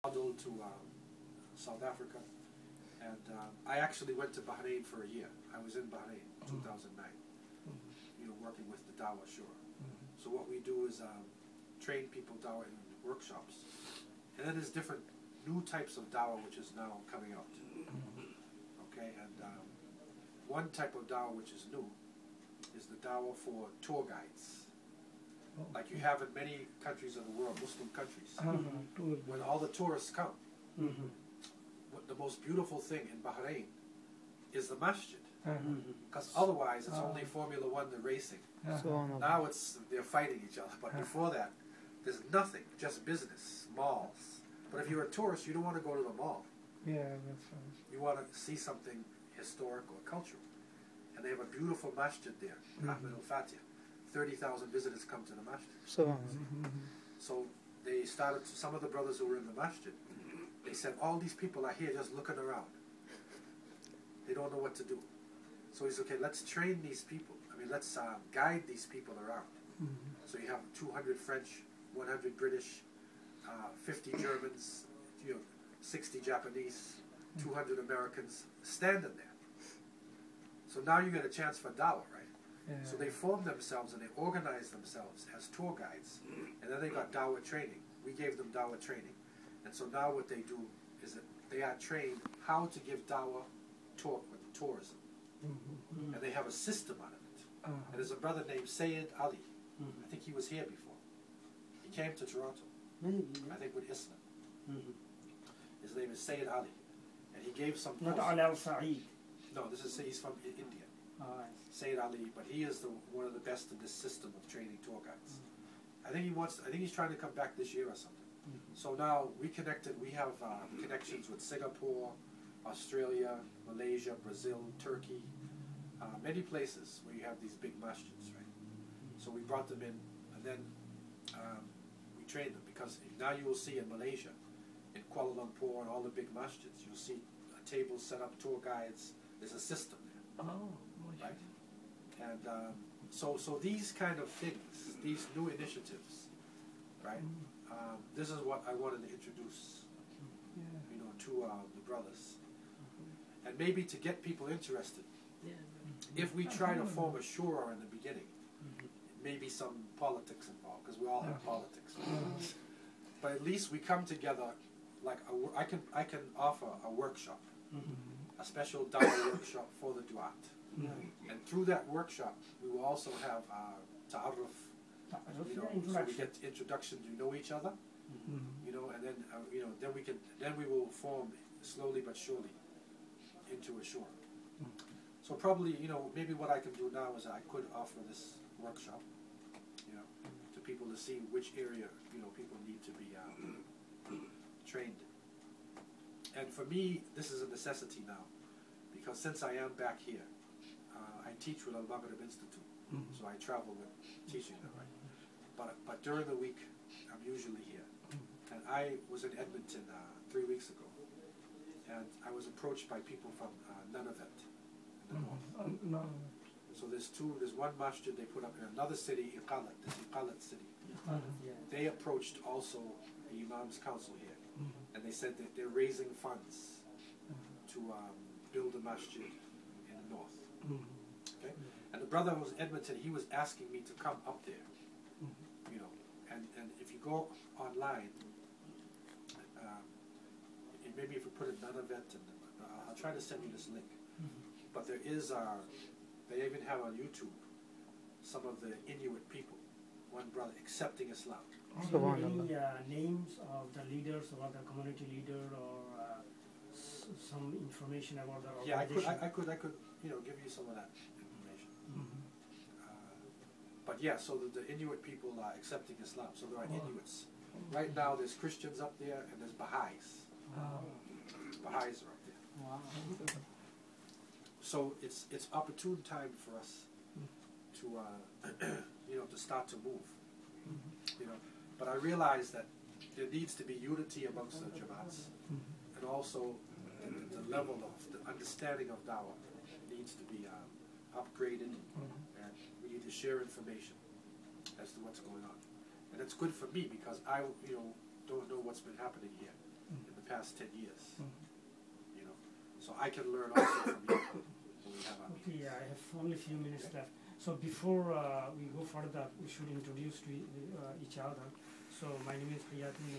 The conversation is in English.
To South Africa, and I actually went to Bahrain for a year. I was in Bahrain in 2009, working with the Dawah Shore. So what we do is train people Dawah in workshops, and then there's different new types of Dawah which is now coming out. Okay, and one type of Dawah which is new is the Dawah for tour guides. Like you have in many countries of the world, Muslim countries, when all the tourists come, what the most beautiful thing in Bahrain is the masjid. Because otherwise it's only Formula One, the racing. Now they're fighting each other, but before that, there's nothing, just business, malls. But if you're a tourist, you don't want to go to the mall. Yeah, that's right. You want to see something historic or cultural. And they have a beautiful masjid there, Ahmed al-Fatih. 30,000 visitors come to the masjid. So they started, some of the brothers who were in the masjid, they said, all these people are here just looking around. They don't know what to do. So he said, okay, let's train these people. I mean, let's guide these people around. So you have 200 French, 100 British, 50 Germans, 60 Japanese, 200 Americans standing there. So now you get a chance for Dawah, right? So they formed themselves and they organized themselves as tour guides, and then they got Dawah training. We gave them Dawah training, and so now what they do is that they are trained how to give Dawah tourism, and they have a system out of it. And there's a brother named Sheik Ali. I think he was here before. He came to Toronto, I think with Islam. His name is Sheik Ali, and he gave some. Not Al-Sa'id. No, he's from India. Sheik Ali, but he is one of the best in this system of training tour guides. I think he's trying to come back this year or something. So now we connected. We have connections with Singapore, Australia, Malaysia, Brazil, Turkey, many places where you have these big masjids, right? So we brought them in, and then we trained them, because now you will see in Malaysia, in Kuala Lumpur, and all the big masjids, you'll see tables set up, tour guides. There's a system there. Right? And so these kind of things, these new initiatives, right? This is what I wanted to introduce, to the brothers, and maybe to get people interested. If we try to form a shura in the beginning, maybe some politics involved, because we all have politics. Right? But at least we come together. Like I can offer a workshop, a special Dawah workshop for the duat. And through that workshop, we will also have ta'arruf, so we get introduction to know each other, and then then we will form slowly but surely into a shura. So probably, maybe what I can do now is I could offer this workshop, to people to see which area, people need to be trained in. And for me, this is a necessity now, because since I am back here, I teach with Al-Maghrib Institute, so I travel with teaching them, right? But during the week, I'm usually here. And I was in Edmonton 3 weeks ago, and I was approached by people from Nunavut in the north. So there's one masjid they put up in another city, Iqalat, this Iqalat city. They approached also the Imam's Council here, and they said that they're raising funds to build a masjid in the north. Okay? And the brother who was in Edmonton, he was asking me to come up there, and if you go online, maybe if you put in Nunavut, and I'll try to send you this link. But there is, they even have on YouTube some of the Inuit people, one brother accepting Islam. Any names of the leaders, or the community leader, or some information about the organization? Yeah, I could, give you some of that information. But yeah, so the Inuit people are accepting Islam. So there are Inuits. Right now, there's Christians up there, and there's Baha'is. Baha'is are up there. Wow. So it's opportune time for us to to start to move. But I realize that there needs to be unity amongst the Jamaats, and also the level of the understanding of Dawah needs to be upgraded, and we need to share information as to what's going on. And it's good for me, because I don't know what's been happening here. past 10 years. You know, so I can learn also from you when we have our Okay, meetings. I have only a few minutes left. So before we go further, we should introduce to each other. So my name is Hayatin.